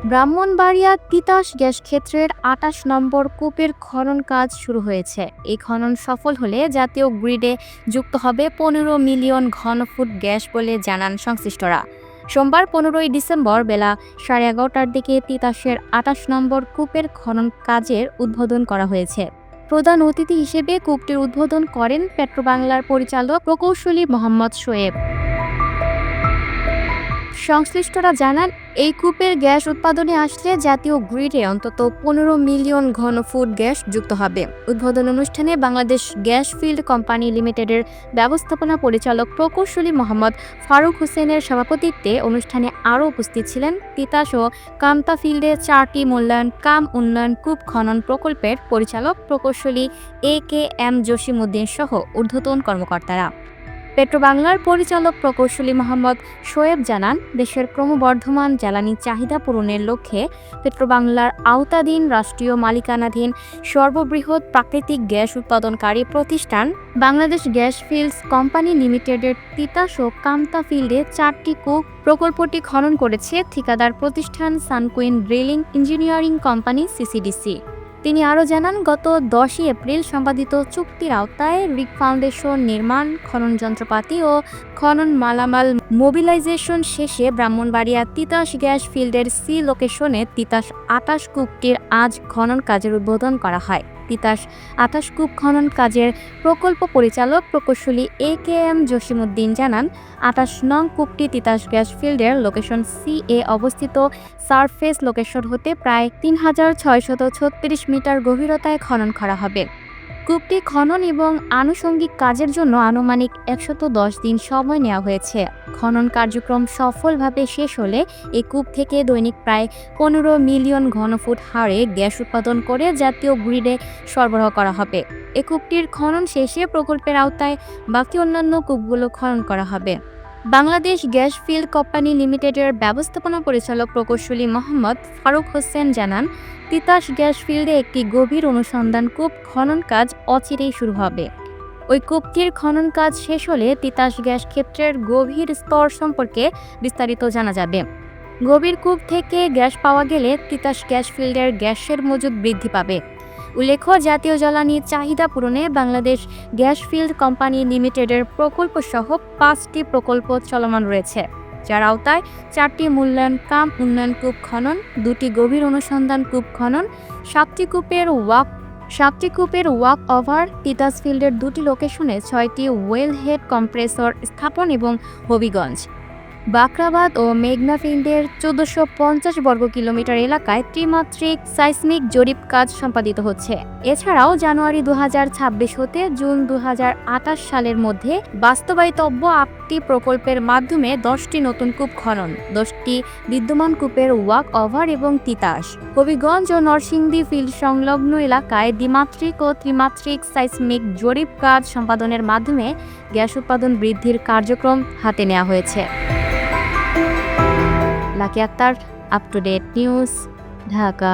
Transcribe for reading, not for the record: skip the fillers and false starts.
Brahmanbaria Titas gas ক্ষেত্রের ২৮ নম্বর কূপের খনন কাজ শুরু হয়েছে। এই খনন সফল হলে জাতীয় গ্রিডে যুক্ত হবে ১৫ মিলিয়ন ঘনফুট গ্যাস বলে জানান সংশ্লিষ্টরা। সোমবার ১৫ই ডিসেম্বর বেলা ১১:৩০টার দিকে তিতাসের ২৮ নম্বর কূপের খনন কাজের উদ্বোধন করা হয়েছে। প্রধান অতিথি হিসেবে কূপটির উদ্বোধন করেন পেট্রোবাংলার পরিচালক প্রকৌশলী মোহাম্মদ শোয়েব। সংশ্লিষ্টরা জানান, এই কূপের গ্যাস উৎপাদনে আসলে জাতীয় গ্রিডে অন্তত ১৫ মিলিয়ন ঘনফুট গ্যাস যুক্ত হবে। উদ্বোধন অনুষ্ঠানে বাংলাদেশ গ্যাস ফিল্ড কোম্পানি লিমিটেডের ব্যবস্থাপনা পরিচালক প্রকৌশলী মোহাম্মদ ফারুক হোসেনের সভাপতিত্বে অনুষ্ঠানে আরও উপস্থিত ছিলেন তিতাস ও কামতা ফিল্ডে ৪টি মূল্যায়ন কাম উন্নয়ন কূপ খনন প্রকল্পের পরিচালক প্রকৌশলী AKM জসিমউদ্দিন সহ ঊর্ধ্বতন কর্মকর্তারা। পেট্রোবাংলার পরিচালক প্রকৌশলী মোহাম্মদ শোয়েব জানান, দেশের ক্রমবর্ধমান জ্বালানি চাহিদা পূরণের লক্ষ্যে পেট্রোবাংলার আওতাধীন রাষ্ট্রীয় মালিকানাধীন সর্ববৃহৎ প্রাকৃতিক গ্যাস উৎপাদনকারী প্রতিষ্ঠান বাংলাদেশ গ্যাস ফিল্ডস কোম্পানি লিমিটেডের তিতাস ও কামতা ফিল্ডে ৪টি কূপ প্রকল্পটি খনন করেছে ঠিকাদার প্রতিষ্ঠান সানকুইন ড্রিলিং ইঞ্জিনিয়ারিং কোম্পানি CCDC। তিনি আরও জানান, গত ১০ই এপ্রিল সম্পাদিত চুক্তির আওতায় রিগ ফাউন্ডেশন নির্মাণ, খনন যন্ত্রপাতি ও খনন মালামাল মোবিলাইজেশন শেষে ব্রাহ্মণবাড়িয়া তিতাস গ্যাস ফিল্ডের সি লোকেশনে তিতাস ২৮ কূপটির আজ খনন কাজের উদ্বোধন করা হয়। তিতাস ২৮ কূপ খনন কাজের প্রকল্প পরিচালক প্রকৌশলী AKM জসিমউদ্দিন জানান, ২৮ নং কূপটি তিতাস গ্যাস ফিল্ডের লোকেশন CA অবস্থিত সারফেস লোকেশন হতে প্রায় ৩৬৩৬ মিটার গভীরতায় খনন করা হবে। কূপটি খনন এবং আনুষঙ্গিক কাজের জন্য আনুমানিক ১১০ দিন সময় নেওয়া হয়েছে। খনন কার্যক্রম সফলভাবে শেষ হলে এই কূপ থেকে দৈনিক প্রায় ১৫ মিলিয়ন ঘনফুট হারে গ্যাস উৎপাদন করে জাতীয় গ্রিডে সরবরাহ করা হবে। এই কূপটির খনন শেষে প্রকল্পের আওতায় বাকি অন্যান্য কূপগুলো খনন করা হবে। বাংলাদেশ গ্যাস ফিল্ড কোম্পানি লিমিটেডের ব্যবস্থাপনা পরিচালক প্রকৌশলী মোহাম্মদ ফারুক হোসেন জানান, তিতাস গ্যাস ফিল্ডে একটি গভীর অনুসন্ধান কূপ খনন কাজ অচিরেই শুরু হবে। ওই কূপটির খনন কাজ শেষ হলে তিতাস গ্যাস ক্ষেত্রের গভীর স্তর সম্পর্কে বিস্তারিত জানা যাবে। গভীর কূপ থেকে গ্যাস পাওয়া গেলে তিতাস গ্যাস ফিল্ডের গ্যাসের মজুদ বৃদ্ধি পাবে। উল্লেখ্য, জাতীয় জ্বালানি চাহিদা পূরণে বাংলাদেশ গ্যাস ফিল্ড কোম্পানি লিমিটেডের প্রকল্প সহ 5টি প্রকল্প চলমান রয়েছে, যার আওতায় 4টি মূল্যায়ন কাম উন্নয়ন কূপ খনন, 2টি গভীর অনুসন্ধান কূপ খনন, 7টি কূপের ওয়াক ওভার, তিতাস ফিল্ডের 2টি লোকেশনে 6টি ওয়েল হেড কম্প্রেসর স্থাপন এবং হবিগঞ্জ, বাকরাবাদ ও মেঘনা ফিল্ডের ১৪৫০ বর্গ কিলোমিটার এলাকায় ত্রিমাত্রিক সাইসমিক জরিপ কাজ সম্পাদিত হচ্ছে। এছাড়াও জানুয়ারি ২০২৬ হতে জুন ২০২৮ সালের মধ্যে বাস্তবায়িতব্য 8টি প্রকল্পের মাধ্যমে 10টি নতুন কূপ খনন, 10টি বিদ্যমান কূপের ওয়াক ওভার এবং তিতাস, হবিগঞ্জ ও নরসিংদী ফিল্ড সংলগ্ন এলাকায় দ্বিমাত্রিক ও ত্রিমাত্রিক সাইসমিক জরিপ কাজ সম্পাদনের মাধ্যমে গ্যাস উৎপাদন বৃদ্ধির কার্যক্রম হাতে নেওয়া হয়েছে। Lucky Akter, up to date news, Dhaka.